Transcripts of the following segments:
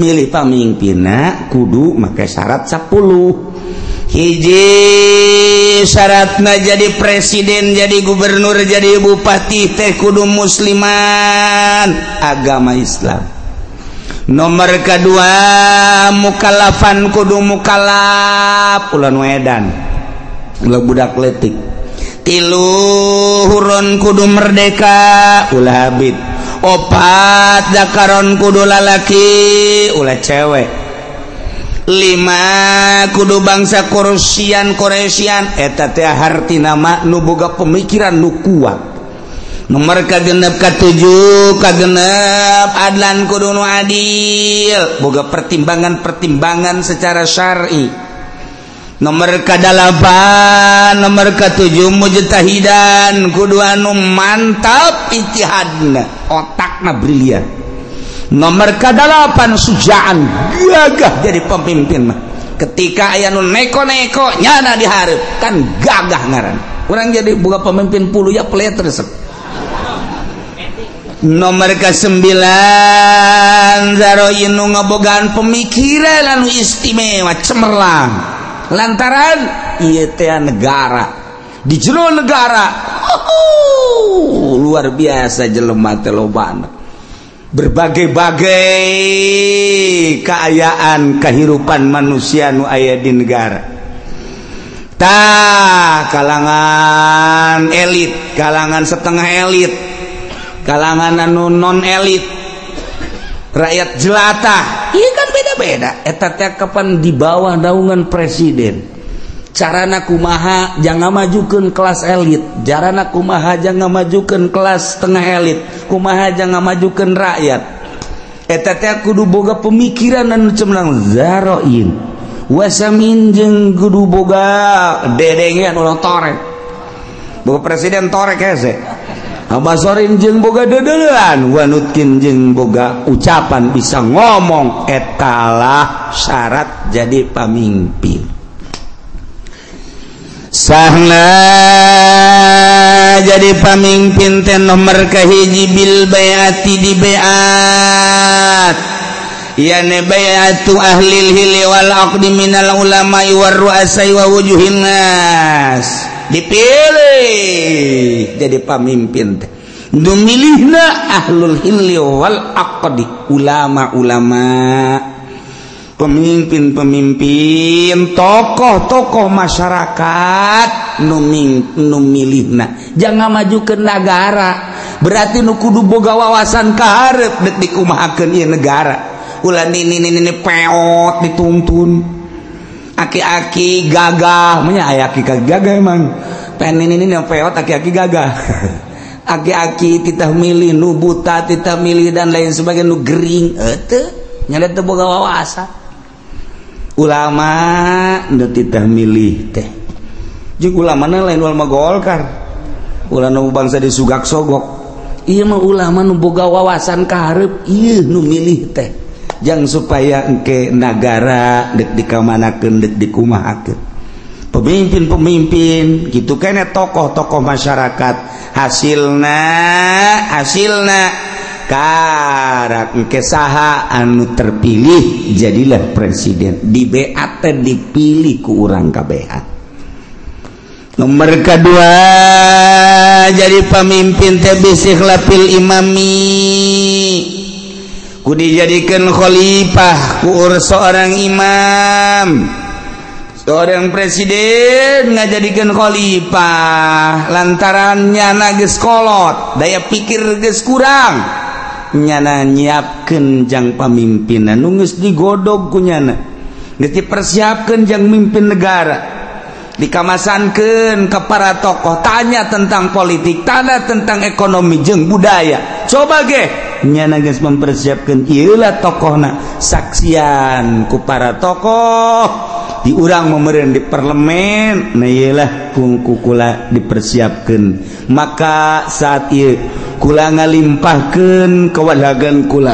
milih pamimpinna kudu make syarat 10. Hiji syaratna jadi presiden, jadi gubernur, jadi bupati teh kudu musliman agama Islam. Nomor kedua mukallafan kudu mukallaf ulah edan ulah budak letik. Tilu huron kudu merdeka ulah abid. Opat zakaron kudu lalaki ulah cewek. 5 kudu bangsa Koresian eta teh hartina mah nu boga pemikiran nu kuat. Nomor kagenep katujuh kagenep adlan kudu nu adil boga pertimbangan secara syar'i. Nomor kadalapan nomor katujuh mujtahidan kudu anu mantap ijtihadna otakna brilian. Nomor kadalapan sujaan gagah jadi pemimpin mah ketika aya nu neko-neko nyana dihareup kan gagah ngaran urang jadi boga pemimpin 10 ya pelet resep. Nomor ke-9 zaroin nu ngabogaan pemikiran anu istimewa cemerlang lantaran ieu teh negara di jero negara luar biasa jelema teh lobana berbagai-bagai keayaan kehidupan manusia nu aya di negara. Tah kalangan elit, kalangan setengah elit, kalangan anu non elit, rakyat jelata, ieu kan beda-beda. Eta teh kapan di bawah naungan presiden. Carana kumaha jangan majukeun kelas elit, carana kumaha jangan majukeun kelas setengah elit, kumaha jangan majukeun rakyat. Eta teh kudu boga pemikiran anu cemerlang zaroin. Wasamin jeung kudu boga dedengean ulah torek. Boga presiden torek hese. Abasorin jeung boga dedeulean, wanutkin jeung boga ucapan bisa ngomong etalah syarat jadi pamimpin. Sahna jadi pamimpin teh nomor kahiji bil bayati di bayat yani bayatu ahlil hili wal aqdi minal ulama'i war ru'asai wa wujuhin nas dipilih jadi pamimpin teh nu milihna ahlul hilli wal aqdi ulama-ulama pemimpin-pemimpin, tokoh-tokoh masyarakat nu milihna jangan maju ke negara berarti nu kudu boga wawasan kaharep dek dikumahakeun ieu negara ulah ini peot dituntun aki-aki gagah nya aya aki gagah emang pen ini peot aki-aki gagah aki-aki titah milih nu buta titah milih dan lain sebagainya nu gering teu nya teu boga wawasan. Ulama nu titah milih teh jeung ulamana lain ulama Golkar ulama bangsa di sugak sogok ieu mah ulama nu boga wawasan kaharep ieu nu milih teh jang supaya engke nagara dek dikamanakeun dek dikumahakeun pemimpin-pemimpin gitu kene tokoh-tokoh masyarakat hasilna karak engke saha anu terpilih jadilah presiden di BAT dipilih ku urang kabehan. Nomor kedua jadi pemimpin teh bisih lapil imami ku dijadikeun khalifah ku seorang imam. Seorang presiden ngajadikeun khalifah lantarannya na geus kolot daya pikir geus kurang nyana nyiapkeun jang pamimpinna nu geus digodog ku nyana geus dipersiapkeun jang mimpin negara dikamasankeun ka para tokoh tanya tentang politik tanya tentang ekonomi jeung budaya coba ge nyana geus mempersiapkeun ieu lah tokohna saksian ku para tokoh di urang memereun di parlemen nah ieulah kula dipersiapkeun maka saat ieu kula ngalimpahkeun kewadagan kula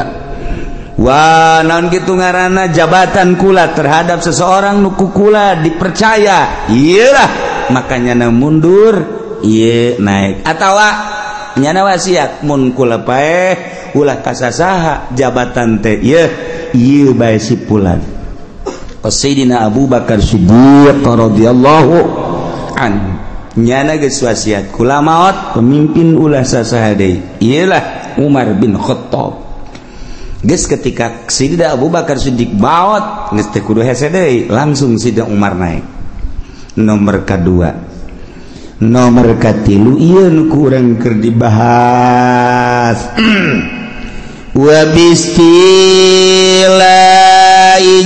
wah naon kitu ngaranna jabatan kula terhadap seseorang nu kula dipercaya ieulah makanya na mundur ieu naik atawa nyana wasiat mun kula paeh ulah kasasaha jabatan teh ieu ieu bae sipulan Sayyidina Abu Bakar Siddiq radhiyallahu anhu nyana geus wasiat kula maot pemimpin ulah sasaha deui ialah Umar bin Khattab. Geus ketika Sayyidina Abu Bakar Siddiq maot geus teu kudu hese deui langsung Sayyidina Umar naik. Nomor kedua, nomor katilu ieu nu kurang keur dibahas wa bistila'i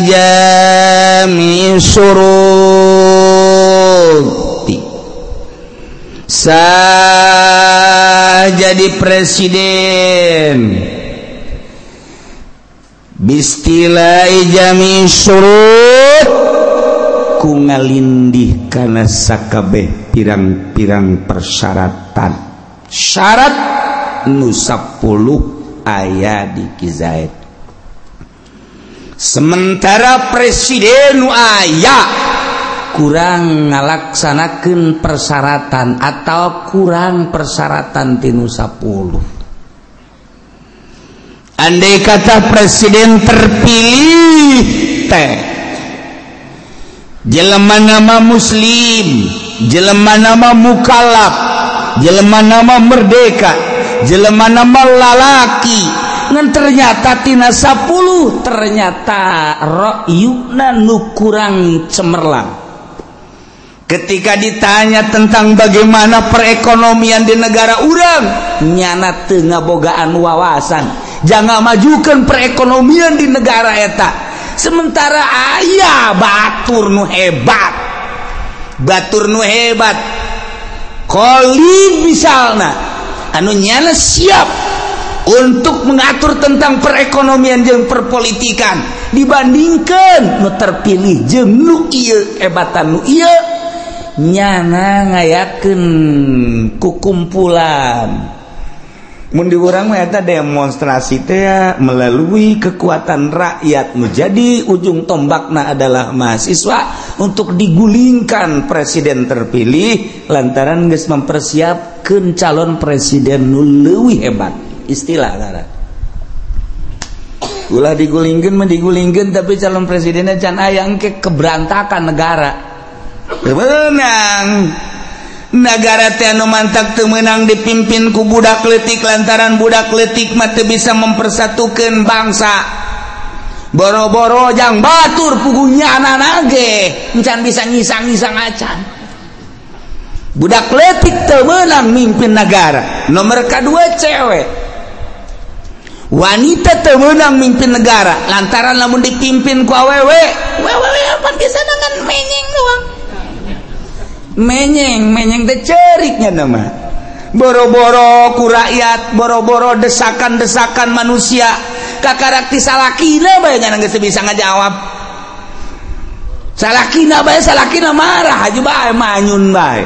jami syuruti sah jadi presiden bistila'i jami syurut ku ngalindih kana sakabeh pirang-pirang persyaratan syarat nu 10 aya di Kizaid. Sementara presiden nu aya kurang ngalaksanakeun persyaratan atau kurang persyaratan tinu 10. Andai kata presiden terpilih teh jelema nama muslim, jelema nama mukallaf, jelema nama merdeka, jelema nama lalaki ngan ternyata tina 10 ternyata ra'yuna nu kurang cemerlang. Ketika ditanya tentang bagaimana perekonomian di negara urang nyana teu ngabogaan wawasan jangan majukan perekonomian di negara eta. Sementara aya batur nu hebat Khalid misalna anu nyana siap untuk mengatur tentang perekonomian jeung perpolitikan dibandingkan nu terpilih jeung nu ieu hebatan nu ieu nyana ngayakeun kukumpulan. Mun di urang mah eta demonstrasi teh melalui kekuatan rakyat nu jadi ujung tombakna adalah mahasiswa untuk digulingkan presiden terpilih lantaran geus mempersiapkeun calon presiden nu leuwih hebat. Istilah ngaran ulah digulingkeun mah digulingkeun tapi calon presidennya can aya engke keberantakan negara teu meunang negara teh anu mantak teu meunang dipimpin ku budak leutik lantaran budak leutik mah teu bisa mempersatukeun bangsa boro-boro jang batur pugunyana nage encan bisa nyisang-nyisang acan budak leutik teu meunang mimpin negara. Nomor kedua cewek wanita teu meunang mimpin negara lantaran lamun dipimpin ku awewe pan kisana kan menyeng doang menyeng teh ceuriknya nama boro-boro ku rakyat boro-boro desakan-desakan manusia kakarakti salakina bae nya geus bisa ngajawab salakina marah aja bae manyun bae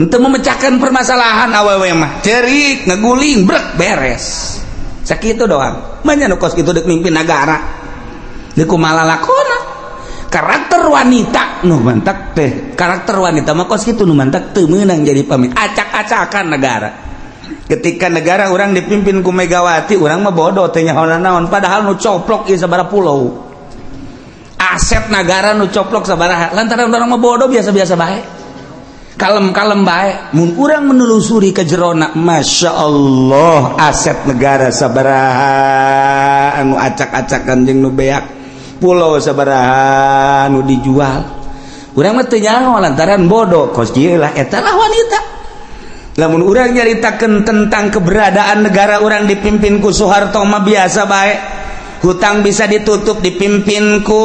untuk memecahkan permasalahan awewe mah ceurik ngeguling brek beres sakitu doang banyak nu kos kitu dek mimpin negara deuk kumaha lakona karakter wanita nu mantak teh karakter wanita mah kos kitu nu mantak teu meunang jadi pemimpin acak-acakan negara. Ketika negara orang dipimpin ku Megawati urang mah bodoh teh nyaho naon padahal nu coplok ieu sabaraha pulau aset negara nu coplok sabaraha lantaran urang mah bodoh biasa-biasa bae kalem-kalem bae mun urang menelusuri ke jerona Masya Allah aset negara sabaraha anu acak-acakan jeung nu beak pulau sabaraha anu dijual urang mah teu nyaho lantaran bodoh kos kieu lah eta lah wanita. Lamun urang nyaritakeun tentang keberadaan negara urang dipimpin ku Soeharto mah biasa bae hutang bisa ditutup dipimpin ku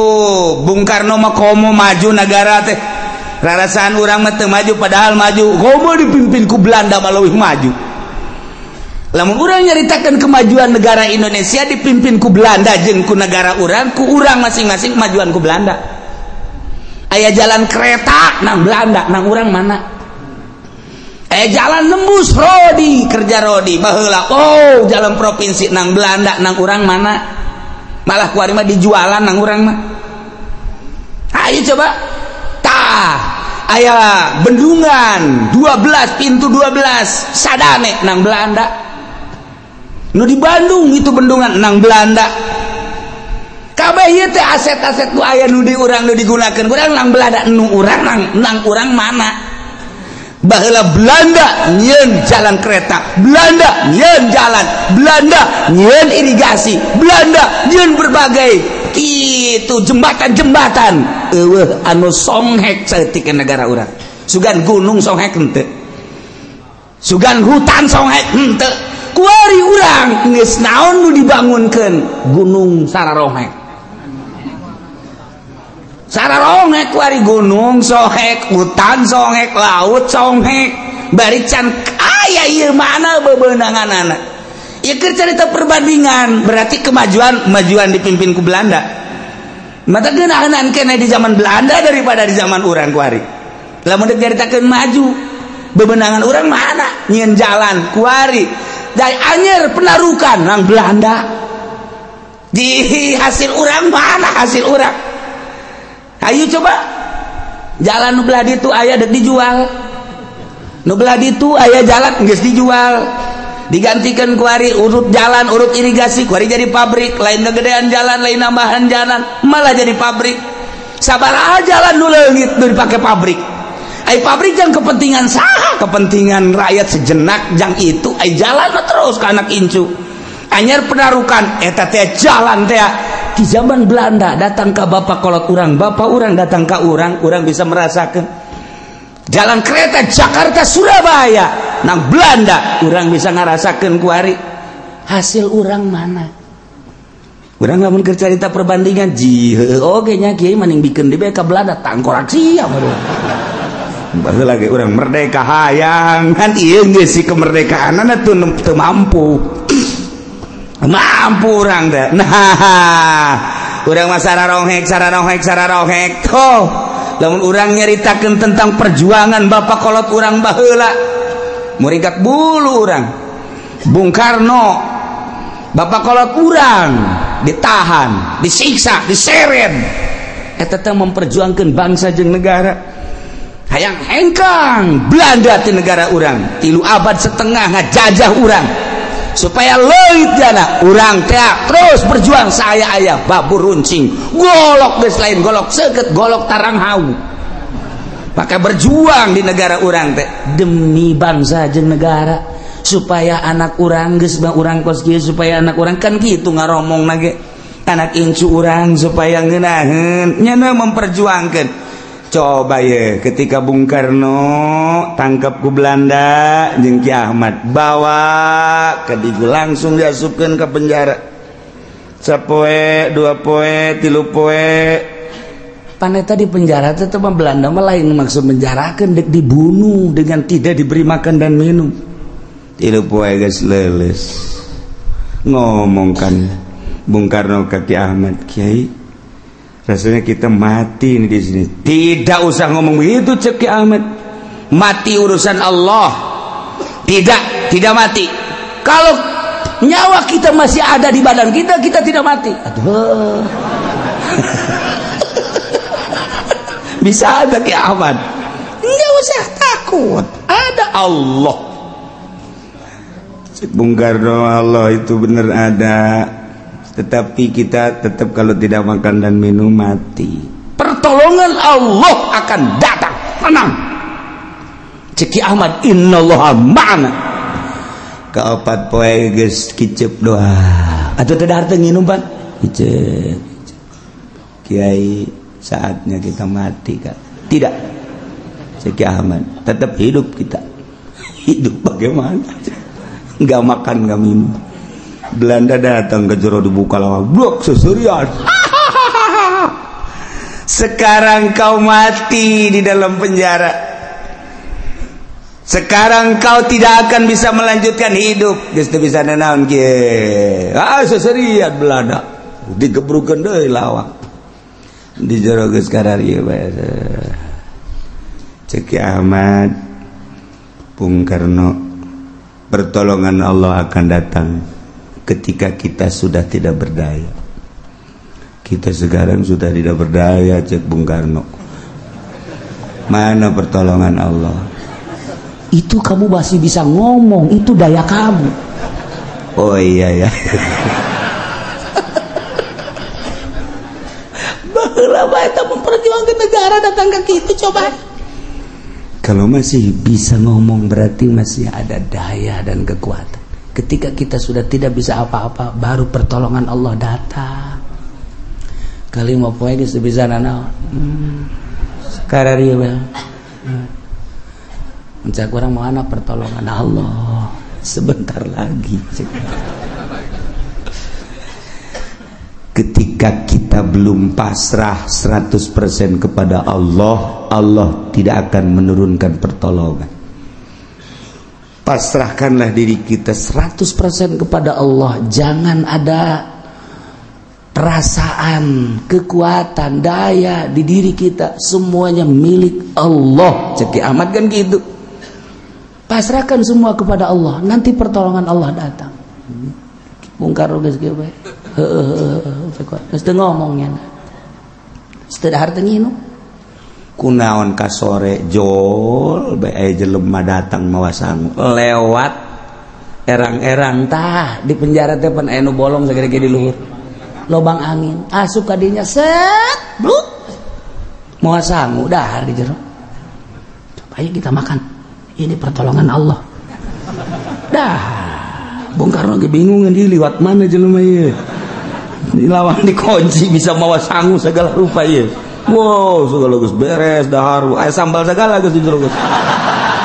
Bung Karno mah komo maju negara teh rarasaan urang mah teu maju padahal maju komo dipimpin ku Belanda mah leuwih maju. Lamun urang nyaritakeun kemajuan negara Indonesia dipimpin ku Belanda jeung ku negara urang ku urang masing-masing kemajuan ku Belanda. Aya jalan kereta nang Belanda nang urang mana? Jalan nembus Rodi kerja Rodi baheula oh jalan provinsi nang Belanda nang urang mana? Malah kuari mah dijualan nang urang mah. Ayo coba tah aya bendungan 12 pintu 12 sadane nang Belanda. Nu di Bandung itu bendungan nang Belanda. ieu teh aset-aset nu aya nu di urang nu digunakeun urang lang Belanda nu urang nang urang mana baheula Belanda nyieun jalan kereta, Belanda nyieun jalan, Belanda nyieun irigasi, Belanda nyieun berbagai kitu jembatan-jembatan eueuh anu songhek saeutik negara urang. Sugan gunung songhek henteu, sugan hutan songhek henteu, kuari urang geus naon nu dibangunkeun gunung sararohek. Sararohek kuari gunung songhek, hutan songhek, laut songhek, bari can aya ieu mana bebeunanganana. Ieu keur carita perbandingan, berarti kemajuan dipimpin ku Belanda. Mata geunaheun keneh di zaman Belanda daripada di zaman urang kuari. Lamun deuk caritakeun maju, bebenangan urang mana nyieun jalan kuari dari anyer penarukan nang Belanda. Di hasil urang mana hasil urang? Ayo coba jalan nu belah ditu aya deuk dijual, nu belah ditu aya jalan geus dijual, digantikan kuari urut jalan urut irigasi kuari jadi pabrik, lain gedean jalan lain nambahan jalan malah jadi pabrik. Sabaraha jalan nu leungit nu dipake pabrik. Ai pabrik jang kepentingan saha? Kepentingan rakyat sejenak jang itu ai jalan terus ka anak incu. Anyar penarukan eta teh jalan teh di zaman Belanda datang ke bapak kolot urang, bapak urang datang ke urang bisa merasakan jalan kereta Jakarta Surabaya nang Belanda urang bisa ngarasakeun kuari hasil urang mana. Urang lamun keur carita perbandingan jih oge nya kieu maning bikeun di ka Belanda tangkorak sia baru. Baheula ge urang merdeka hayang kan ieu geus si kemerdekaanna teu mampu. Mampu urang teh. Nah, urang mah sararohek. Oh, lamun urang nyaritakeun tentang perjuangan bapak kolot urang baheula. Murigat bulu urang. Bung Karno bapak kolot urang ditahan, disiksa, diseret. Eta teh memperjuangkeun bangsa jeung negara. Hayang hengkang Belanda ti negara urang 3 abad setengah ngajajah urang supaya leuit jana urang teh terus berjuang saya aya babur runcing golok geus lain golok seukeut golok tarang hau pakai berjuang di negara urang teh demi bangsa jeung negara supaya anak urang geus urang kos kieu supaya anak urang kan kitu ngaromongna ge anak incu urang supaya ngeunaheun nya memperjuangkeun. Coba ya ketika Bung Karno tangkap ku Belanda jeung Ki Ahmad bawa ke digu langsung diasupkeun ke penjara sapoe 2 poe 3 poe paneta di penjara teh mah Belanda mah lain maksud menjarakeun dek dibunuh dengan tidak diberi makan dan minum 3 poe geus leuleus ngomongkan Bung Karno ke Ki Ahmad Kiai rasanya kita mati nih di sini. Tidak usah ngomong begitu cek Ki Ahmad. Mati urusan Allah. Tidak mati. Kalau nyawa kita masih ada di badan kita, kita tidak mati. Aduh. Bisa ada Ki Ahmad. Enggak usah takut. Ada Allah. Cek Bung Karno Allah itu benar ada. Tetapi kita tetap kalau tidak makan dan minum mati. Pertolongan Allah akan datang. Tenang. Ceki Ahmad innallaha ma'ana. Kaopat poe geus kicep doa. Atuh teh dahar teu nginum pan. Kicep. Kiai saatnya kita mati kan. Tidak. Ceki Ahmad tetap hidup kita. Hidup bagaimana? Enggak makan enggak minum. Belanda datang ke jero dibuka lawang blok seserian. Sekarang kau mati di dalam penjara. Sekarang kau tidak akan bisa melanjutkan hidup. Geus teu bisa nanaon kieu. Seserian Belanda. Digebrukeun deui lawang. Di jero geus kararieu bae. Cek Ahmad Bung Karno pertolongan Allah akan datang ketika kita sudah tidak berdaya. Kita sekarang sudah tidak berdaya cek Bung Karno. Mana pertolongan Allah? Itu kamu masih bisa ngomong, itu daya kamu. Oh iya ya. baheula bae eta memperjuangkan negara datang ke kitu coba. Kalau masih bisa ngomong berarti masih ada daya dan kekuatan. Ketika kita sudah tidak bisa apa-apa, baru pertolongan Allah datang. Kali mau poe geus bisa nanaon. Sekarang ieu bae. Mencak orang mau anak pertolongan Allah sebentar lagi. Ketika kita belum pasrah 100% kepada Allah, Allah tidak akan menurunkan pertolongan. Pasrahkanlah diri kita 100% kepada Allah. Jangan ada perasaan, kekuatan, daya di diri kita. Semuanya milik Allah. Ceki amat kan gitu. Pasrahkan semua kepada Allah. Nanti pertolongan Allah datang. Bongkar geus kieu bae. Mesti ngomongnya setelah harta nginu kunaon ka sore jol bae jelema datang mawa sangu lewat erang-erang tah di penjara teh pan aya nu bolong sagede-gede di luhur lobang angin asup ka dinya set bluk mawa sangu dah di jero ayo kita makan ini pertolongan Allah dah Bung Karno ge bingung di liwat mana jelema ieu dilawang dikunci bisa mawa sangu segala rupa ya. Wow, segala geus beres dahar aya sambal segala geus di jero geus.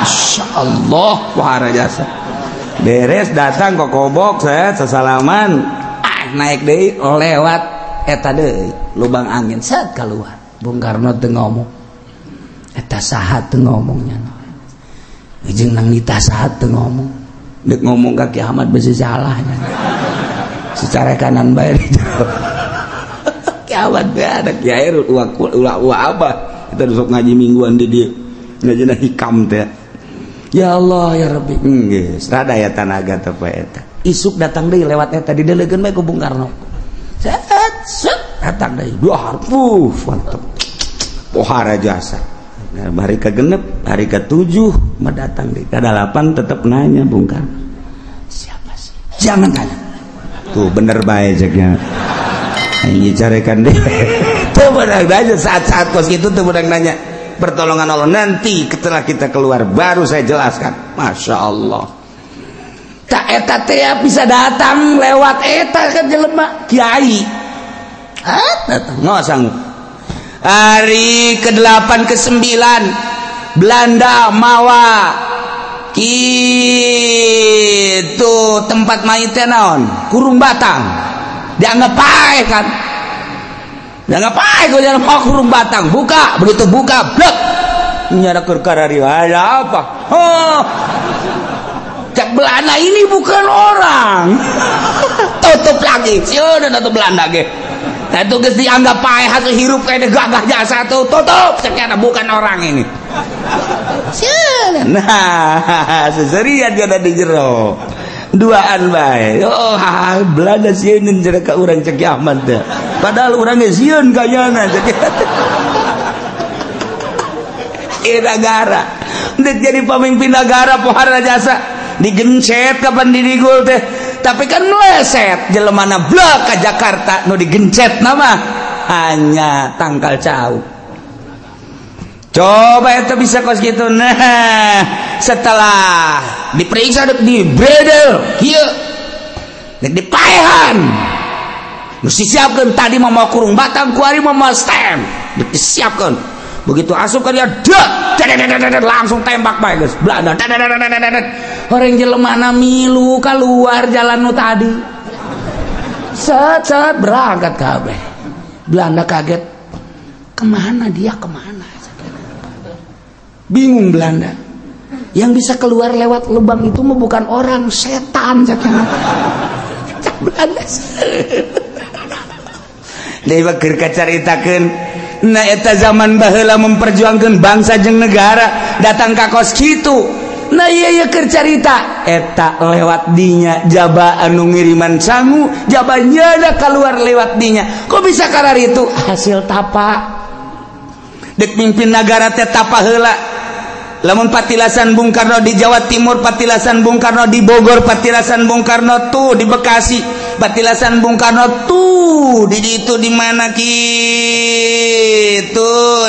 Insyaallah wahara jasa. Beres datang kok kobok set sasalaman naik deui lewat eta deui lubang angin set keluar. Bung Karno teu ngomong. Eta saha teu ngomongnya. Jeung nang nita saha teu ngomong. Deuk ngomong ka Ki Ahmad bisi salahnya. Secara kanan bayar kiamat ada kiai ulah apa kita besok ngaji mingguan di dia ngajina hikam teh ya Allah ya Rabbi geus rada aya tanaga teh poe eta isuk datang deui lewat eta didelegeun bae ku Bung Karno set datang deui dua mantep pohara jasa hari ke-6 hari ke-7 mah datang deui ka-8 tetep nanya Bung Karno siapa sih jangan tanya tuh bener baik ceknya ini carikan deh tuh bener aja saat-saat kos itu tuh bener nanya pertolongan Allah nanti setelah kita keluar baru saya jelaskan Masya Allah tak eta teh bisa datang lewat eta kan jelema kiai datang nggak sanggup hari ke-8 ke-9 Belanda mawa itu tempat mayitnya naon kurung batang dianggap pae kan dianggap pae kalau jangan mau kurung batang buka begitu buka blok nyara kerkarari ada apa cak Belanda ini bukan orang tutup lagi siapa tutup Belanda ge nah itu guys dianggap pae hasil hirup kayak gagah jasa tutup sekian bukan orang ini nah seserian dia ada di jero duaan bae oh Belanda sieun jero ka urang cek Ahmad teh padahal urang ge sieun kayana ieu negara deuk jadi pemimpin negara pohara jasa digencet kapan didigul teh tapi kan meleset jelemana blok ka Jakarta nu digencet nama hanya tangkal cau coba itu bisa kos gitu nah setelah diperiksa di bredel kieu dipaehan mesti siapkan tadi mau kurung batang kuari mau stem disiapkan begitu asup ka dia langsung tembak bae geus Belanda orang jelemana milu keluar jalan nu tadi set berangkat kabeh Belanda kaget kemana dia kemana bingung Belanda yang bisa keluar lewat lubang itu mah bukan orang setan Belanda deui keur kacaritakeun na eta zaman baheula memperjuangkan bangsa jeung negara datang ka kos kitu nah ieu keur carita eta lewat dinya jaba anu ngiriman sangu jabanya ada keluar lewat dinya kok bisa karar itu hasil tapa dek mimpin negara teh tapa heula lamun patilasan Bung Karno di Jawa Timur patilasan Bung Karno di Bogor patilasan Bung Karno tuh di Bekasi patilasan Bung Karno tuh itu di mana gitu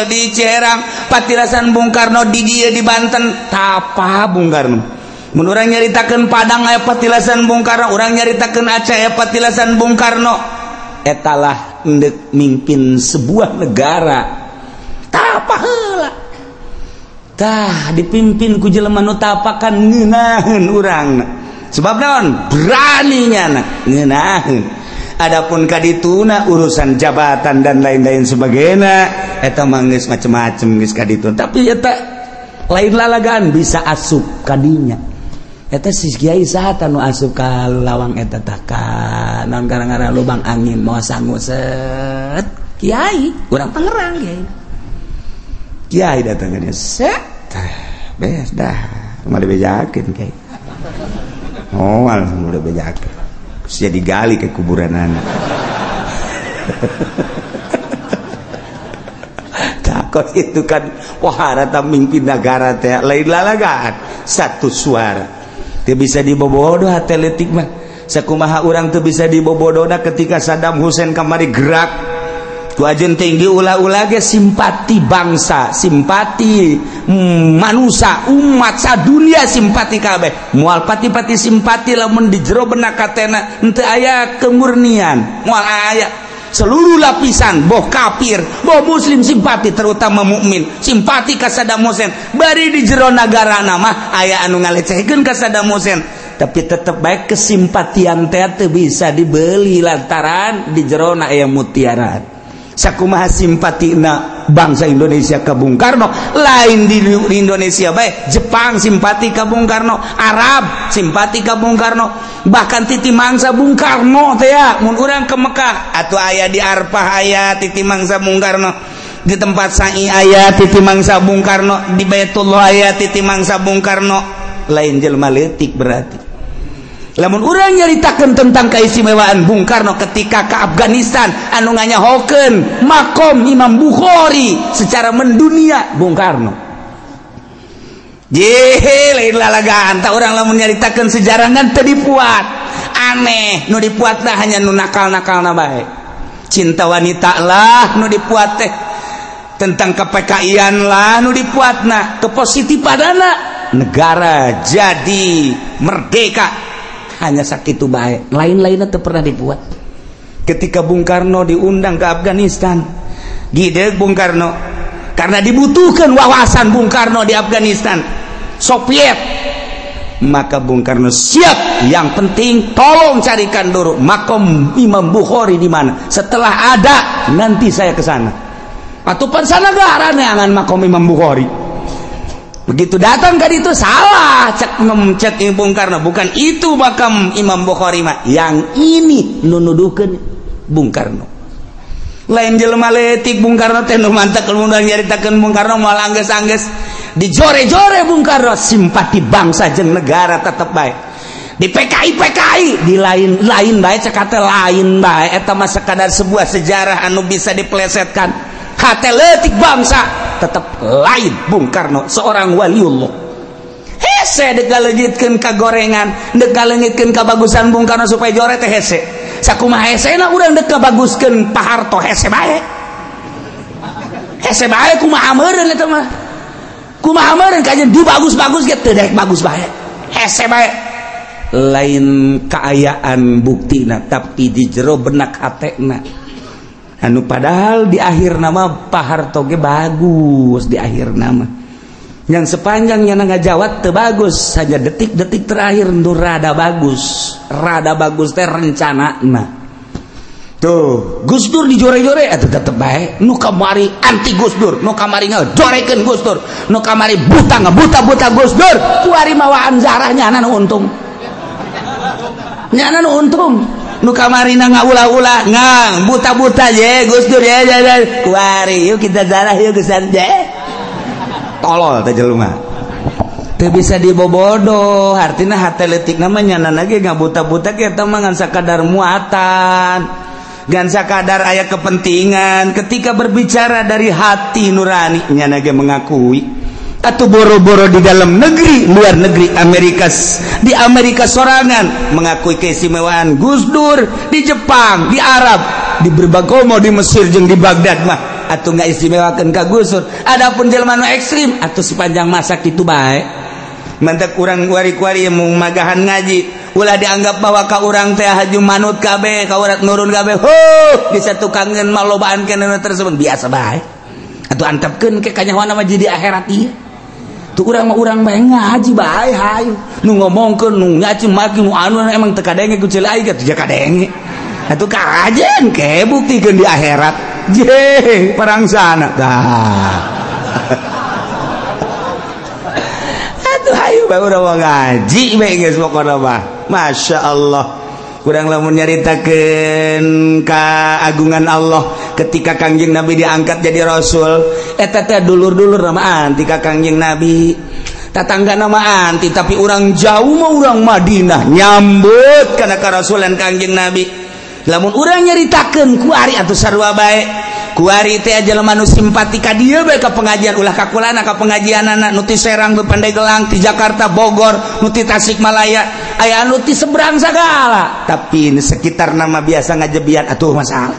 di Ciherang patilasan Bung Karno di dia di Banten tapa Bung Karno mun urang nyaritakeun Padang aya patilasan Bung Karno urang nyaritakeun Aceh aya patilasan Bung Karno etalah endek mimpin sebuah negara tapa heula tah dipimpin ku jelema nu tapakan ngeunaheun urangna sebab naon beraninya ngeunaheun adapun kadituna urusan jabatan dan lain-lain sebagainya eta mah geus macem-macem geus kaditu tapi eta lain lalagaan bisa asup kadinya eta si kiai saha nu asup ka lawang eta tah ka naon garang-garang lubang angin moal sangu set kiai urang Tangerang kiai datang ke dia set beres dah mau dibejakin kiai oh langsung udah bejakin terus jadi gali ke kuburan anak takut itu kan wahara mimpin negara teh lain lalagaan satu suara teu bisa dibobodoh atletik mah sakumaha urang teu bisa dibobodohna ketika Saddam Hussein kamari gerak ku ajeun tinggi ulah-ulah ge simpati bangsa simpati manusia umat sadunia simpati kabeh moal pati-pati simpati lamun di jero benak katena henteu aya kemurnian moal aya seluruh lapisan boh kafir boh muslim simpati terutama mukmin simpati ka Saddam Hussein bari di jero nagarana mah aya anu ngalecehkeun ka Saddam Hussein tapi tetep baik kesimpatian teh teu bisa dibeli lantaran di jero na aya mutiara sakumaha simpatina bangsa Indonesia ka Bung Karno lain di Indonesia bae Jepang simpati ka Bung Karno Arab simpati ka Bung Karno bahkan titi mangsa Bung Karno teh ya mun urang ke Mekah atuh aya di Arfah aya titi mangsa Bung Karno di tempat Sa'i aya titi mangsa Bung Karno di Baitullah aya titi mangsa Bung Karno lain jelema leutik berarti lamun urang nyaritakeun tentang keistimewaan Bung Karno ketika ke Afghanistan anu nganyahokeun makom Imam Bukhari secara mendunia Bung Karno jehe lain lalagaan tak urang lamun nyaritakeun sejarah ngan teu dipuat aneh nu dipuatna hanya nu nakal-nakalna bae cinta wanita lah nu dipuat teh tentang KPKI-an lah nu dipuatna kepositifadana negara jadi merdeka hanya sakitu bae lain-lainnya teu pernah dibuat ketika Bung Karno diundang ke Afghanistan gideg Bung Karno karena dibutuhkan wawasan Bung Karno di Afghanistan Soviet maka Bung Karno siap yang penting tolong carikan dulu makom Imam Bukhari di mana setelah ada nanti saya ke sana atupan sanagara neangan makom Imam Bukhari begitu datang kan itu salah cek Bung Karno bukan itu makam Imam Bukhari mah yang ini nunuduhkeun Bung Karno lain jelema leutik Bung Karno teh nu mantak mun nyaritakeun Bung Karno moal anggeus-anggeus dijore-jore Bung Karno simpati bangsa jeung negara tetep bae di PKI di lain bae cekate lain bae eta mah sekadar sebuah sejarah anu bisa diplesetkan hate leutik bangsa tetap lain Bung Karno seorang waliullah hese dek galengitkeun ka gorengan dek galengitkeun kabagusan Bung Karno supaya jore teh hese sakumaha hesena urang dek kabaguskeun Pak Harto hese bae kumaha meureun eta mah kumaha meureun kajen dibagus-bagus ge teu daek bagus bae hese bae lain kaayaan buktina tapi di jero benak hatena anu padahal di akhir nama Pak Harto ge bagus di akhir nama yang sepanjangnya ngajawab teu bagus saja detik-detik terakhir nu rada bagus teh rencanana tuh Gus Dur dijore-jore eta tetep bae nu kamari anti Gus Dur nu kamari ngajorekeun Gus Dur nu kamari buta Gus Dur kuari mawaan zarah nyana nu untung nu kamarina ngaulah-ulah ngang buta-buta je Gus Dur ya kuari yuk kita zarah yuk gesan je tolol teh jelema teu bisa dibobodoh artina hate leutik namanya nana ge ngabuta-buta ge eta mah ngan sakadar muatan ngan sakadar aya kepentingan ketika berbicara dari hati nurani nyana ge mengakui atau boro-boro di dalam negeri, luar negeri, di Amerika sorangan mengakui keistimewaan Gus Dur, di Jepang, di Arab, di berbagai di Mesir jeung di Baghdad mah atuh nggak istimewakeun ka Gus Dur. Adapun jelema nu ekstrim atuh sepanjang masa kitu bae. Mantek urang kuari-kuari yang magahan ngaji ulah dianggap bahwa ka urang teh haju manut kabeh, ka urang nurun kabeh. Di satu kangen malobaan kenana tersebut biasa bae. Atuh antepkeun ke kanyahoana mah jadi akhirat ieu. Tuh urang mah ngaji bae hayu nu ngomongkeun nu nyaci maki nu anu emang teu kadenge ku ceulai ge teu kadenge atuh kajen ke buktikeun di akhirat je parangsana tah atuh hayu bae urang ngaji bae geus pokona mah masyaallah. Kurang lamun nyaritakeun kaagungan Allah ketika Kangjeng Nabi diangkat jadi rasul eta teh dulur-dulur nama anti ka Kangjeng Nabi tatangga nama anti tapi orang jauh mah orang Madinah nyambut kana karasulan Kangjeng Nabi. Lamun urang nyaritakeun ku ari atuh sarua bae ku ari teh jelema nu simpati ka dieu bae ka pengajian ulah ka kulana ka pengajianana nu ti Serang nu Pandeglang ti Jakarta Bogor nu ti Tasikmalaya aya anu ti seberang sagala tapi sekitar nama biasa ngajebian atuh masalah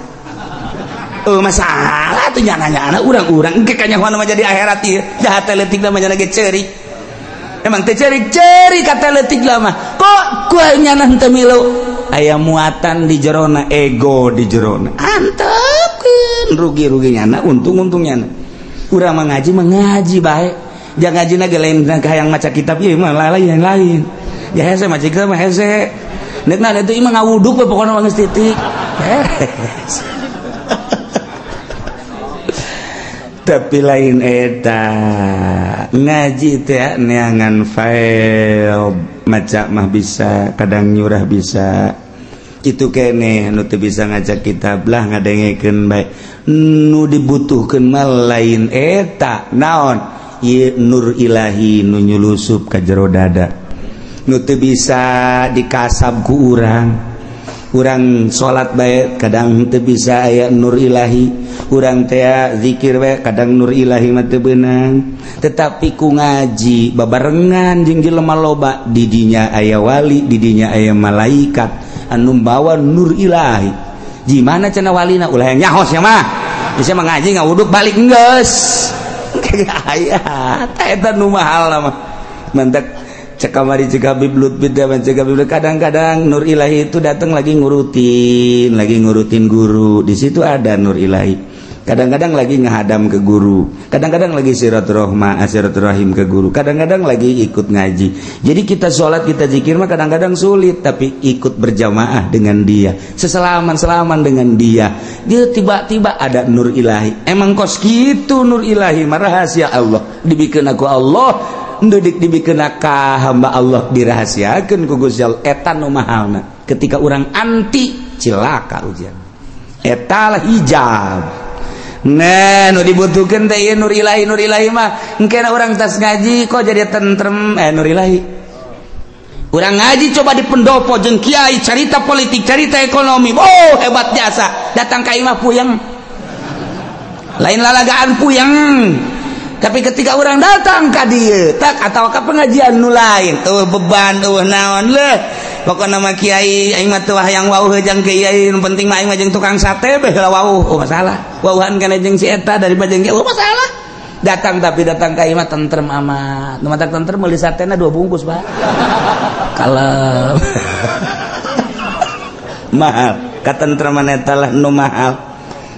masalah tuh nyana-nyana urang-urang engke kanyahoana mah jadi akhirat ieu jahat leutik mah nya lagi ceurik emang teh ceurik kata leutik mah kok ku nyana henteu milu aya muatan di jerona ego di jerona antepkeun rugi-rugi nyana untung nyana urang mah ngaji bae jangan ngajina ge lain ka hayang maca kitab ieu mah lain ya hese mah cik mah hese neukna itu imah ngawuduk we pokona geus titik tapi lain eta ngaji teh neangan file maca mah bisa kadang nyurah bisa itu kene nu teu bisa ngaca kitab lah ngadengekeun bae nu dibutuhkeun mah lain eta naon ieu nur ilahi nu nyulusup ka jero dada nu teu bisa dikasab ku urang salat bae kadang teu bisa aya nur ilahi urang teh zikir bae kadang nur ilahi mah teu beunang tetapi ku ngaji babarengan jeung jelema loba di dinya aya wali di dinya aya malaikat anu bawa nur ilahi gimana cenah walina ulah yang nyahos nya mah bisa mah ngaji ngawuduk balik geus aya eta nu mahal mah mantek cek kamari cek Habib Lutfi kadang-kadang nur ilahi itu datang lagi ngurutin guru di situ ada nur ilahi kadang-kadang lagi ngehadam ke guru kadang-kadang lagi silaturahim ke guru kadang-kadang lagi ikut ngaji. Jadi kita sholat kita zikir mah kadang-kadang sulit tapi ikut berjamaah dengan dia seselaman dengan dia tiba-tiba ada nur ilahi emang kos gitu nur ilahi mah rahasia Allah dibikin aku Allah ndudik dibikin ka hamba Allah dirahasiakeun ku Gusti Allah eta nu mahalna ketika orang anti cilaka ujian eta lah hijab nah nu dibutuhkeun teh nur ilahi mah engkena urang tas ngaji kok jadi tentrem nur ilahi urang ngaji coba di pendopo jeung kiai carita politik carita ekonomi hebat jasa datang ka imah puyeng lain lalagaan puyeng. Tapi ketika orang datang ka dieu tak atawa ka pengajian nu lain beban naon leh pokona mah kiai aing mah teu hayang wauh jeung kiai nu penting mah aing mah jeung tukang sate beh lah wauh masalah wauhan kana jeung si eta daripada jeung kiai masalah datang ka imah tentrem amat nu matak tentrem meuli satena 2 bungkus Pak kalem mahal katentreman eta lah nu mahal.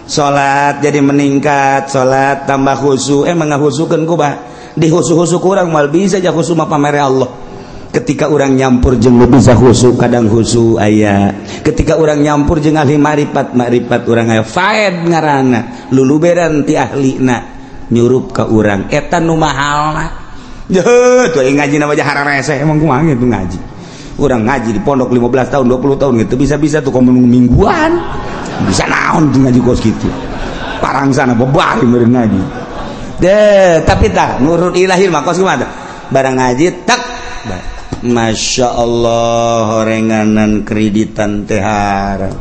Salat jadi meningkat salat tambah khusyuk emang ngahusukeun ku bah di khusyuk urang mal bisa ja khusyuk mah pamere Allah ketika urang nyampur jeung nu bisa khusyuk kadang khusyuk aya ketika urang nyampur jeung ahli makrifat urang aya faed ngaranna luluberan ti ahlina nyurup ka urang eta nu mahalna Tuh ngaji nama jahara rese emang kumaha gitu ngaji. Urang ngaji di pondok 15 tahun 20 tahun gitu bisa-bisa tuh komun mingguan. Bisa naon tuh ngaji kos gitu. Parang sana bebari meureun ngaji. Deh, tapi tak nurut ilahi mah kos kumaha? Barang ngaji tak. Masya Allah renganan kreditan teh haram.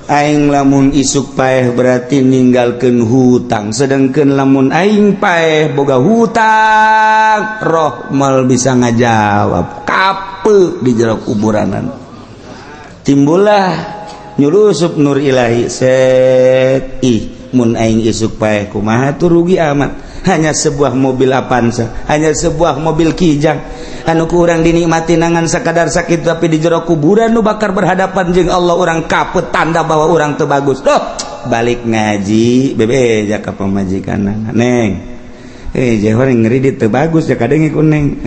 aing lamun isuk paeh berarti ninggalkeun hutang, sedangkeun lamun aing paeh boga hutang roh mal bisa ngajawab kape di jero kuburanan. Timbullah nyulusup nur ilahi set mun aing isuk paeh kumaha tuh rugi amat. Hanya sebuah mobil Avanza, hanya sebuah mobil Kijang anu kurang dinikmati nangan sakadar sakit, tapi di jero kuburan nu bakar berhadapan jeung Allah orang kaput, tanda bahwa orang teu bagus. Doh balik ngaji bebe ja ka pamajikan neng jah orang ngeridit teu bagus ja kadenge ku neng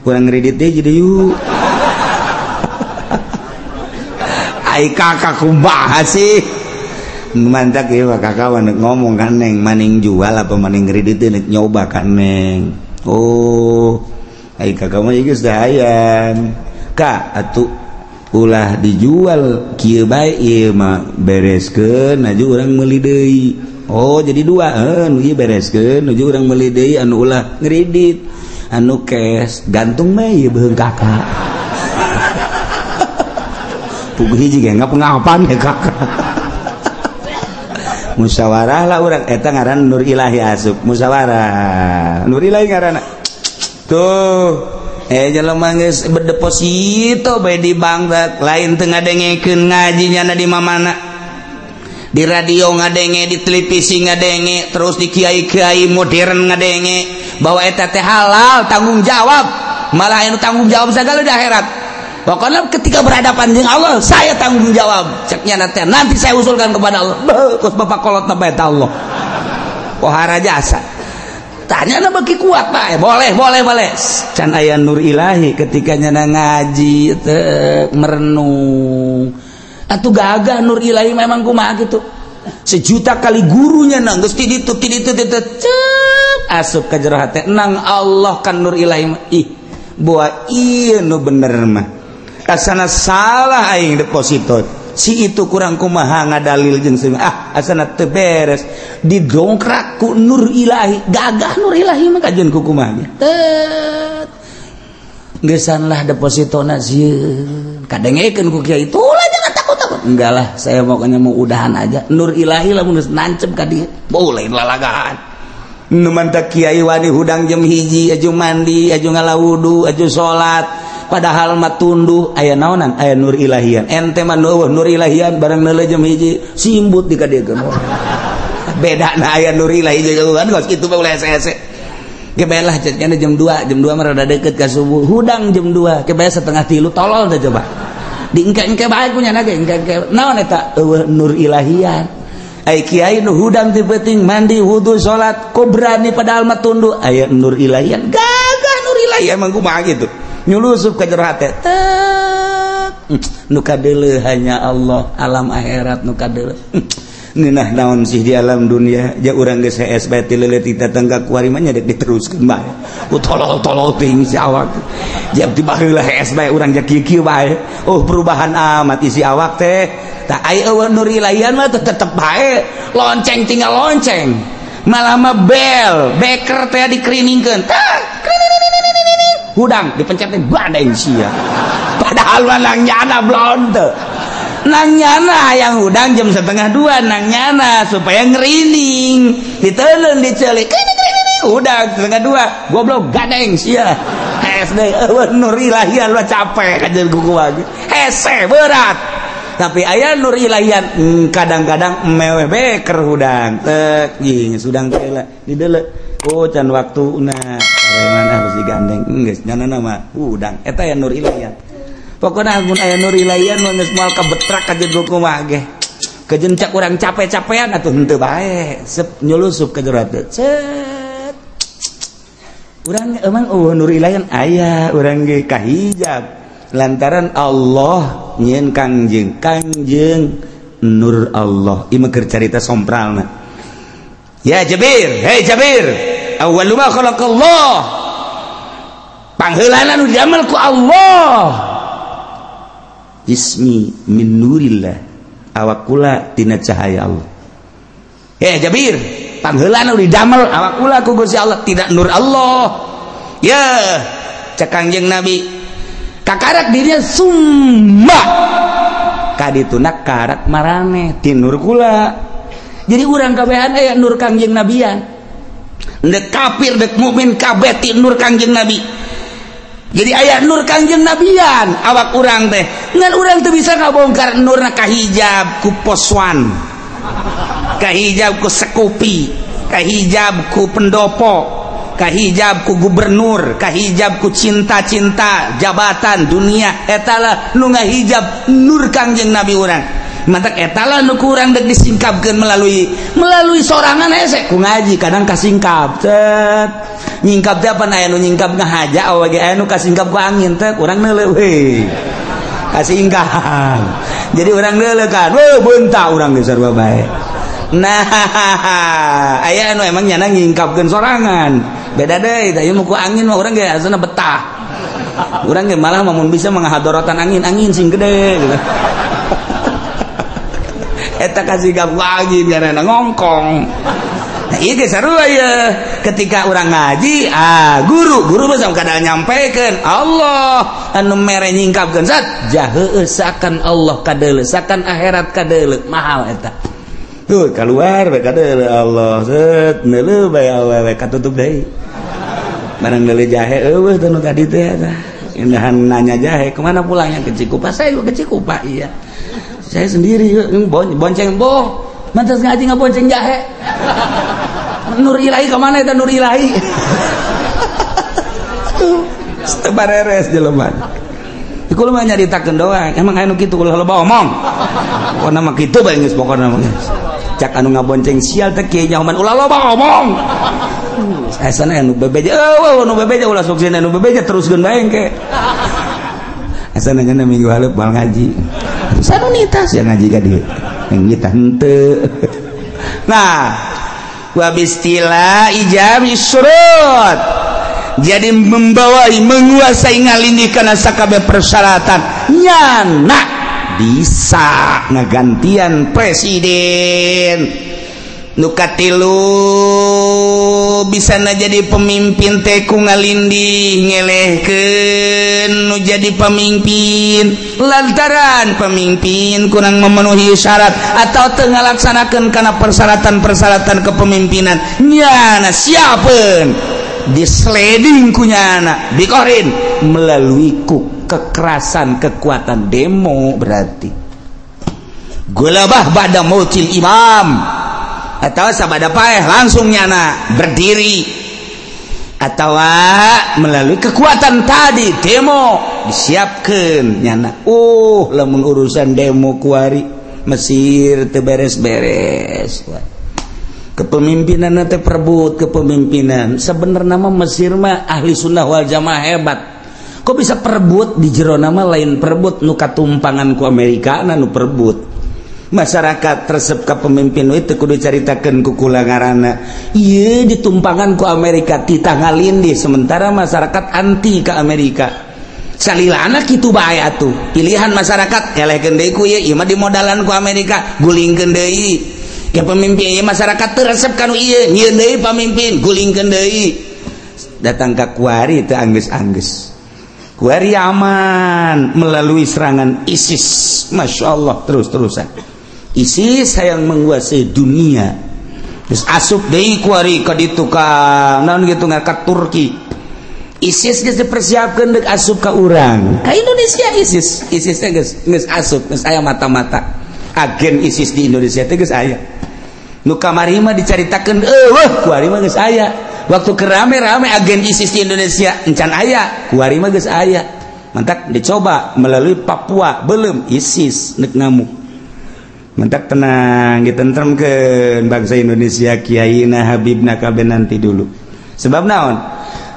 urang ngeridit deui jadi yuk ai kakak kumaha sih mantak ya kakak wanek ngomong kan neng maning jual apa maning kredit nek nyoba kan neng. Oh ai kakak mah geus dahayan ka atuh ulah dijual kieu bae ieu mah bereskeun aju urang meuli deui. Oh jadi dua nu ieu bereskeun aju urang meuli deui anu ulah kredit anu cash gantung mah ieu beung kakak puguh hiji ge ngapa-ngapan ya kakak musyawarah lah orang eta ngaran nur ilahi asup musyawarah nur ilahi ngaranna tuh jelema geus berdeposito bae di bank lain teu ngadengekeun ngajinya di mamana di radio ngadenge di televisi ngadenge terus di kiai-kiai modern ngadenge bahwa eta teh halal tanggung jawab malah anu tanggung jawab segala di akhirat. Pokoknya ketika berhadapan dengan Allah saya tanggung jawab ceknya nanti saya usulkan kepada Allah kus bapak kolot nabet Allah pohara jasa tanya na bagi kuat pak boleh can aya nur ilahi ketika nyana ngaji merenung atuh gagah nur ilahi memang kumaha gitu sejuta kali gurunya nang geus ti ditu asup ka jero hate nang Allah kan nur ilahi ih buah ieu nu bener mah asana salah aing deposito si itu kurang kumaha ngadalil jeung asana teu beres didongkrak ku nur ilahi gagah nur ilahi mah kajeun ku kumaha gesanlah depositona sieun kadengekeun ku kiai tulah jangan takut enggak lah saya pokoknya mau udahan aja nur ilahi lamun geus nancep ka dieu boleh lalagaan nu mantap kiai wani hudang jam hiji aju mandi aju ngalawudu aju salat padahal mah tunduh aya naonan aya nur ilahian ente mah nur ilahian barang neuleuh jam hiji simbut dikadegeun bedana aya nur ilahi jeung kan geus kitu mah ulah hese-hese ge bae lah cenah jam 2 mah rada deukeut ka subuh hudang jam 2 ke bae 2:30 tolol teh coba diengke-engke bae kunya na ge engke naon eta nur ilahian ai kiai nu hudang teu penting mandi wudu salat kok berani padahal mah tunduh aya nur ilahian gagah nur ilahian mah kumaha gitu nyulusup ka jero hate nu kadeuleuh hanya Allah alam akhirat nu kadeuleuh ngeunah naon sih di alam dunia ja urang geus hees bae ti leuleut tetangga kuari mah nya dek diteruskeun bae tolol-tolol teuing si awak jam ti baheula hees bae urang ja kieu-kieu bae oh perubahan amat isi awak teh tah ai eueuh nur ilahian mah tetep bae lonceng tinggal lonceng malah mah bel beker teh dikeriningkeun hudang dipencetin badeng sia padahal mah nang nyana blonte nang nyana yang hudang jam 1:30 nang nyana supaya ngerining diteuleun dicelik hudang 1:30 goblok gadeng sia SD nur ilahian lu capek kajeun kuku lagi hese berat tapi aya nur ilahian kadang-kadang meweh beker hudang tek sudang teh lah dideuleu oh can waktuna mana besi gandeng geus nyanana mah udang eta aya nur ilahian pokona mun aya nur ilahian mah geus moal kabetrak ka jeung kumaha ge kejeun cak urang capek-capean atuh henteu bae sep nyulusup ka jero teh cet urang emang nur ilahian aya urang ge kahijab lantaran Allah nyieun kangjeng nur Allah ieu mah keur carita sompralna ya Jabir hei Jabir awwalu ma khalaqallah pangheulana nu diamal ku Allah ismi min nurillah awak kula tina cahaya Allah hei Jabir pangheulana nu didamel awak kula ku Gusti Allah tidak nur Allah ya cek Kangjeng Nabi kakarak dirinya summa kaditunak karat marane ti nur kula. Jadi urang kabehan aya nur Kangjeng Nabian. Dek kafir dek mukmin kabeh ti nur Kangjeng Nabi. Jadi aya nur Kangjeng Nabian awak urang teh. Ngan urang teh bisa ngabongkar nurna kahijab ku poswan. Kahijab ku sekupi, kahijab ku pendopo, kahijab ku gubernur, kahijab ku cinta-cinta jabatan dunia. Etalah nu ngahijab nur Kangjeng Nabi urang. Mantak etalah nu kurang dek disingkapkeun melalui sorangan aya ku ngaji kadang kasingkap cet nyingkap teh apa aya nu nyingkap ngahaja awe ge aya nu kasingkap ku angin teh urang neuleuh we kasingkap jadi urang neuleuh kan beunta urang ge sarua bae. Nah aya anu emang nyana nyingkapkeun sorangan beda deui tah ieu mah ku angin mah urang ge asana betah urang ge malah mun bisa mangahadorotan angin sing gede gitu. Eta kasih gap lagi biar ngongkong. Nah iya sarua ya ketika orang ngaji guru mah kadang nyampaikan Allah anu mere nyingkapkeun zat jaheueus sakan Allah kadeuleu sakan akhirat kadeuleu mahal eta. Tuh keluar bae kadeuleu Allah zat neuleuh bae awewe katutup deui. Barang deuleu jahe eueuh teh nu tadi teh eta. Indahan nanya jahe kemana pulangnya ke Cikupa saya ke Cikupa iya. Saya sendiri bonceng boh mantas ngaji ngabonceng jahe nur ilahi kemana itu nur ilahi sebareres jelema iku mah nyaritakeun doang emang anu kitu ulah loba omong pokona mah kitu bae geus pokona mah cak anu ngabonceng sial teh kieu nyaman ulah loba omong asana anu bebeja nu bebeja ulah sok anu bebeja teruskeun bae engke asana nya minggu haleup bal ngaji sanunitas yang ngaji ka dieu yang kita henteu. Nah wabistila ijabi syurut jadi menguasai ngalindi kana sakabeh persyaratan nyana bisa ngagantian presiden nu katilu bisa na jadi pemimpin teh ku ngalindi ngelehkeun nu jadi pemimpin lantaran pemimpin kurang memenuhi syarat atau teu ngalaksanakeun kana persyaratan-persyaratan kepemimpinan nyana siapeun disleding ku nyana dikorin melalui ku kekerasan kekuatan demo berarti gulabah ba'da mautil imam atau sabada paeh langsung nyana berdiri atau melalui kekuatan tadi demo disiapkan nyana lamun urusan demo kuari Mesir teu beres-beres kepemimpinan teh perebut kepemimpinan sebenarnya mah Mesir mah ahli sunnah wal jamaah hebat kok bisa perebut di jero nama lain perebut nu katumpangan ku Amerika nu perebut masyarakat resep ka pemimpin itu kudu caritakeun ku kula ngaranna ieu ditumpangan ku Amerika titah ngalindih sementara masyarakat anti ka Amerika salilana kitu bae atuh pilihan masyarakat elehkeun deui ku ieu mah dimodalan ku Amerika gulingkeun deui ya pemimpin ieu masyarakat teu resep kanu ieu nyieun deui pamimpin gulingkeun deui datang ka kuari teu anggeus-anggeus kuari aman melalui serangan ISIS masyaallah terus-terusan ISIS yang menguasai dunia terus asup deui kuari ka ditu ka naon kitu ka Turki ISIS geus dipersiapkeun deuk asup ka urang ka Indonesia ISIS teh geus asup geus aya mata-mata agen ISIS di Indonesia teh geus aya nu kamari mah dicaritakeun kuari mah geus aya waktu kerame-rame agen ISIS di Indonesia encan aya kuari mah geus aya mantak dicoba melalui Papua belum ISIS neuk ngamuk mantak tenang ditentremkeun bangsa Indonesia kiaina habibna kabeh nanti dulu sebab naon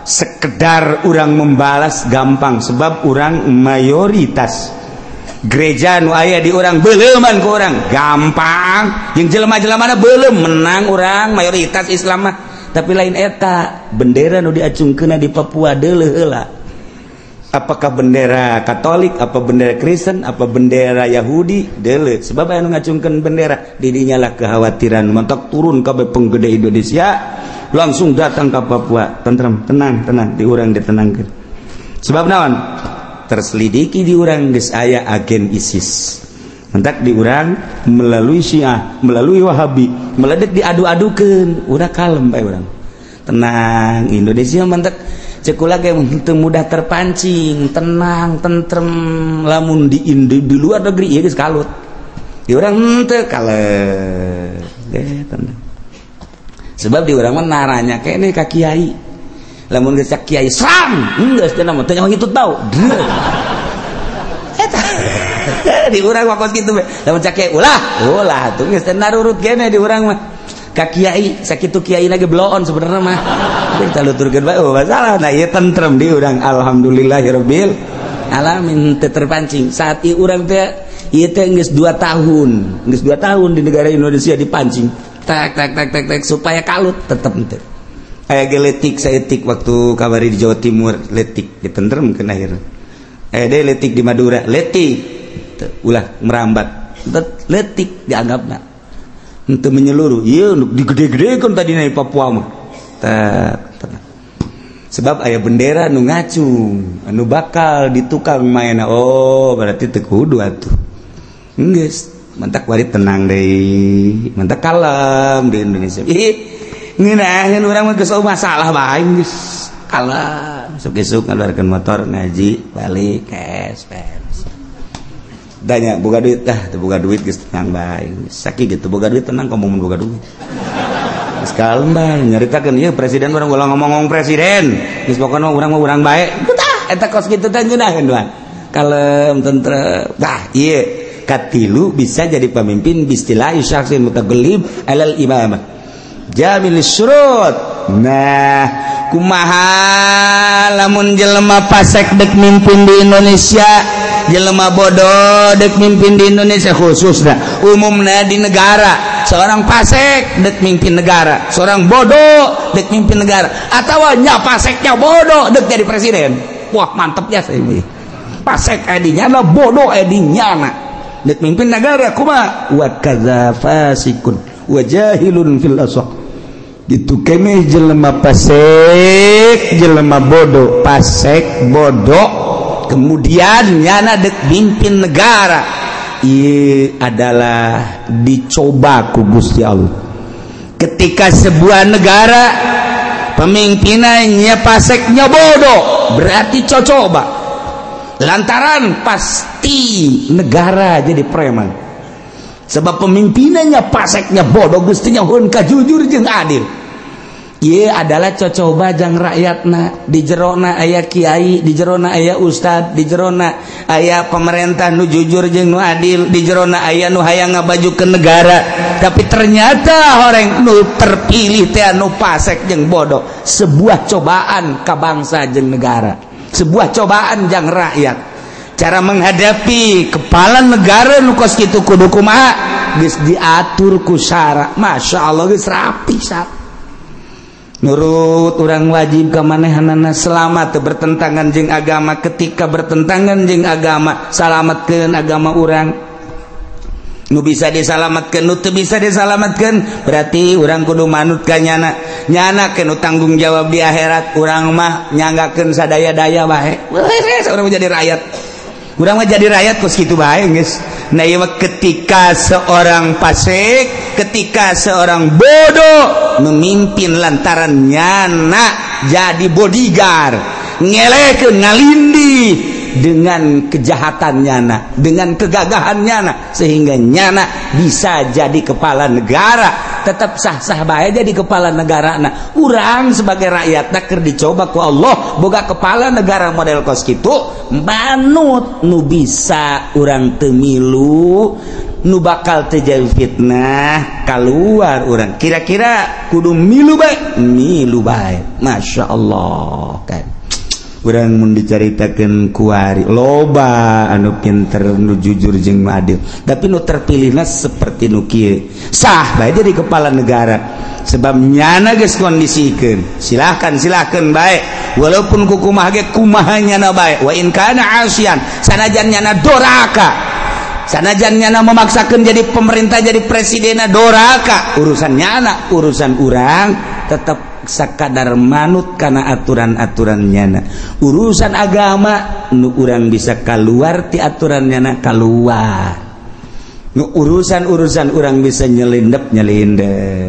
sekedar orang membalas gampang sebab orang mayoritas gereja nu aya di orang beleuman ku orang gampang jeung jelema-jelemana belum menang orang mayoritas Islam mah tapi lain eta bendera nu diacungkeunna di Papua deuleuh heula apakah bendera Katolik apa bendera Kristen apa bendera Yahudi deuleuh sebab anu ngacungkeun bendera di dinya lah kekhawatiran mentok turun kabeh penggede Indonesia langsung datang ke Papua tenang di urang ditenangkeun sebab naon terselidiki di urang geus aya agen ISIS mentak diurang melalui Syiah, melalui Wahabi, meledek diadu-adukeun, udah kalem bae urang. Tenang, Indonesia mentak cekula ge mudah terpancing, tenang, tentrem, lamun di luar negeri ieu geus kalut. Di urang teu kalet. Tenang. Sebab di urang mah naranya kene ka kiai. Lamun geus cak kiai serang, geus teh mah teu nyawa hitut bau. Di urang mah kos kitu we. Lamun cak kiai ulah tuh geus teh narurut kene di urang mah. Ka kiai sakitu kiai lagi bloon sebenarnya mah. Kita luturkeun bae masalah. Nah ieu tentrem di urang alhamdulillahirabbil alamin teu terpancing. Saat ieu urang teh ieu teh geus 2 tahun. Geus 2 tahun di negara Indonesia dipancing. Tak supaya kalut tetep teu. Aya ge letik saeutik waktu kabari di Jawa Timur letik ditentremkeun akhirna. Aya letik di Madura letik ulah merambat letik dianggapna henteu menyeluruh ieu digede-gedekeun tadi di Papua mah sebab aya bendera nu ngacung anu bakal ditukang maena berarti teu kudu atuh geus mentak bari tenang deui mentak kalem di Indonesia ngeunaheun urang mah geus masalah bae geus kalem sok-sok ngaluarkeun motor ngaji balik kes danya boga duit boga duit geus tenang bae sakit gitu boga duit tenang ngomong boga duit geus kalem bae nyaritakeun ieu presiden urang ulah ngomong presiden geus pokona urang mah urang bae eta kos kitu teh ngeunaheun doang kalem tentrem ieu katilu bisa jadi pemimpin bistilah syaksin mutagallib alal imamah jamil syurut. Nah kumaha lamun jelema pasek dek mimpin di Indonesia, jelema bodoh dek mimpin di Indonesia, khususnya umumnya di negara seorang pasek dek mimpin negara, seorang bodoh dek mimpin negara, atau nya paseknya bodoh dek jadi presiden. Wah mantep ya ini pasek edinya lah bodoh edinya nak dek mimpin negara kumaha wa kadza fasikun wa jahilun fil asaq gitu kene jelema pasek jelema bodoh pasek bodoh kemudian nyana dek mimpin negara ieu adalah dicoba ku Gusti Allah ketika sebuah negara pemimpinannya paseknya bodoh berarti coba lantaran pasti negara jadi preman sebab pemimpinannya paseknya bodoh gustinya hun kajujur jeung adil ieu adalah cocoba jang rakyatna di jerona aya kiai di jerona aya ustad di jerona aya pemerintah nu jujur jeung nu adil di jerona aya nu hayang ngabajukeun negara tapi ternyata orang nu terpilih teh anu pasek jeung bodoh sebuah cobaan ka bangsa jeung negara sebuah cobaan jang rakyat cara menghadapi kepala negara nu kos kitu kudu kumaha geus diatur ku syara masyaallah geus rapi sak nurut urang wajib ka manehanana selamat bertentangan jeung agama ketika bertentangan jeung agama salametkeun agama urang nu bisa disalamatkeun nu teu bisa disalamatkeun berarti urang kudu manut ka nyana keun tanggung jawab di akhirat urang mah nyanggakeun sadaya-daya bae urang jadi rakyat urang mah jadi rakyat kos kitu bae geus. Nah ieu ketika seorang fasik, ketika seorang bodoh memimpin lantaran nyana jadi bodyguard, ngelekeun ngalindi dengan kejahatan nyana, dengan kegagahan nyana sehingga nyana bisa jadi kepala negara. Tetap sah-sah bae jadi kepala negara. Nah, urang sebagai rakyat keur dicoba ku Allah boga kepala negara model kos kitu manut nu bisa urang teu milu nu bakal terjadi fitnah keluar urang kira-kira kudu milu bae Masya Allah kan urang mun dicaritakeun kuari loba anu pinter nu jujur jeung adil tapi nu terpilihna seperti nu kieu sah bae jadi kepala negara sebab nyana geus kondisikeun silahkan bae walaupun kumaha ge kumaha nyana bae wa in kana asyan sanajan nyana doraka sanajan nyana memaksakeun jadi pemerintah jadi presiden doraka urusan nyana urusan urang tetap sakadar manut kana aturan-aturan nyana urusan agama nu urang bisa keluar ti aturan nyana keluar urusan orang bisa nyelindep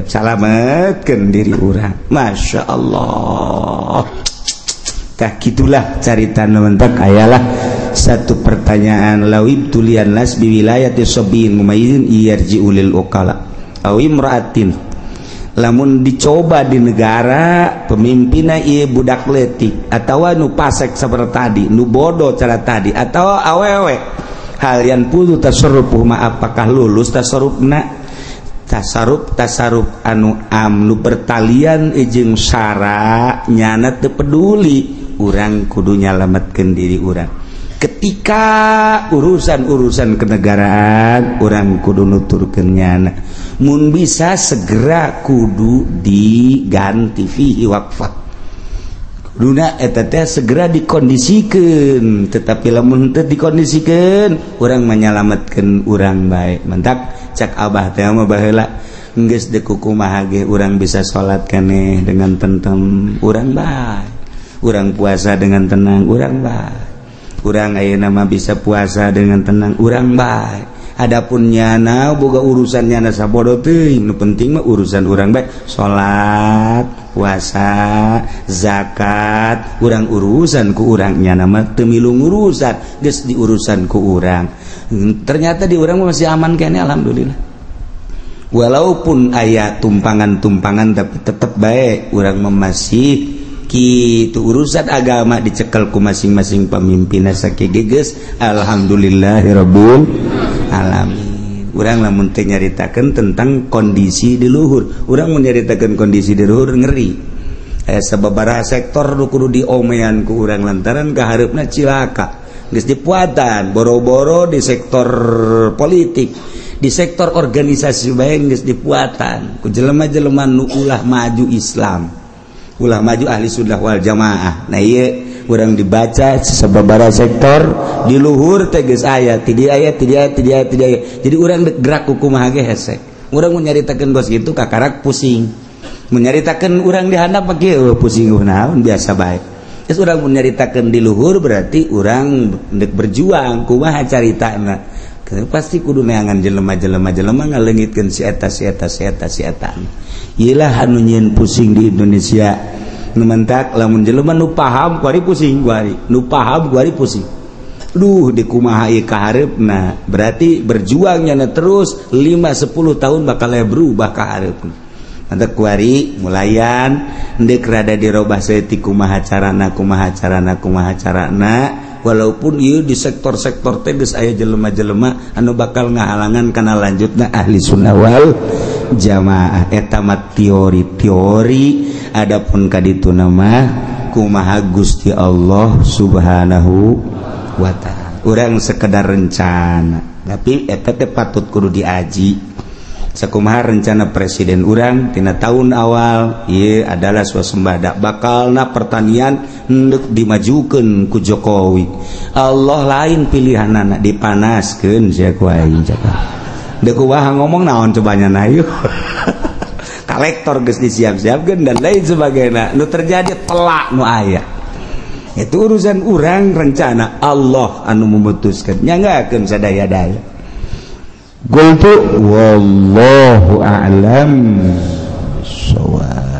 salametkeun diri orang. Masya Allah. Tah gitulah carita mentek ayalah satu pertanyaan lawib tulian nas biwilayati sabiin mumayyizin yarji'u lil uqala aw imra'atin lamun dicoba di negara pemimpinna ieu budak leutik atawa nu pasek saperti tadi nu bodoh cara tadi atau awewe halian puluh tasarrufu ma apakah lulus tasarrufna tasarruf anu nu bertalian jeung syara nyana teu peduli urang kudu nyalametkeun diri urang ketika urusan kenegaraan urang kudu nuturkeun nyana mun bisa segera kudu diganti fihi waqfah kuduna eta teh segera dikondisikeun tetapi lamun teu dikondisikeun urang menyalametkeun urang bae mentak cak abah teh mah baheula geus deuk kumaha ge urang bisa salat keneh dengan tentrem urang bae urang puasa dengan tenang urang bae urang ayeuna mah bisa puasa dengan tenang urang bae adapun nyana boga urusan nyana sabodo teuing nu penting mah urusan urang bae salat puasa zakat urang urusan ku urang nyana mah teu milu ngurusan geus diurusan ku urang ternyata di urang masih aman kene alhamdulillah walaupun aya tumpangan-tumpangan tapi tetep bae urang mah masih kitu urusan agama dicekel ku masing-masing pemimpinna sakigeus alhamdulillahirabbil alamin. Urang lamun teh nyaritakeun tentang kondisi di luhur urang mun nyaritakeun kondisi di luhur ngeri aya sababaraha sektor nu kudu diomean ku urang lantaran kahareupna cilaka geus dipuatan boro-boro di sektor politik di sektor organisasi bae geus dipuatan ku jelema-jelema nu ulah maju Islam ulah maju ahli sunnah wal jamaah. Nah ieu urang dibaca sababaraha sektor di luhur teh geus aya ti dieu aya ti dieu jadi urang gerak kumaha ge hese urang mun nyaritakeun gos kitu kakarak pusing mun nyaritakeun urang di handap kieu pusing naon biasa bae geus urang mun nyaritakeun di luhur berarti urang deuk berjuang kumaha caritana pasti kudu neangan jelema-jelema ngaleungitkeun si eta iyalah anu nyieun pusing di Indonesia nu mentak lamun jelema nu paham kuari pusing kuari nu paham kuari pusing duh di kumaha ieu kahareupna berarti berjuangnya terus 5-10 tahun bakal berubah kahareupna mantak kuari mulayan endek rada dirobah saeutik kumaha carana walaupun ieu di sektor-sektor teh geus aya jelema-jelema anu bakal ngahalangan kana lanjutna ahli sunnah wal jamaah eta mah teori adapun kaditu nama kumaha Gusti Allah Subhanahu wa taala urang sekedar rencana tapi eta teh patut kudu diaji sakumaha rencana presiden urang tina tahun awal ieu adalah swasembada bakalna pertanian hendak dimajukeun ku Jokowi Allah lain pilihanana dipanaskeun sia ku aing deuk kumaha ngomong naon cobanya na ieu kolektor geus disiap-siapkeun dan lain sebagainya nu terjadi telak nu aya itu urusan urang rencana Allah anu memutuskeun nyanggakeun sadaya-daya qultu wallahu a'lam shawab.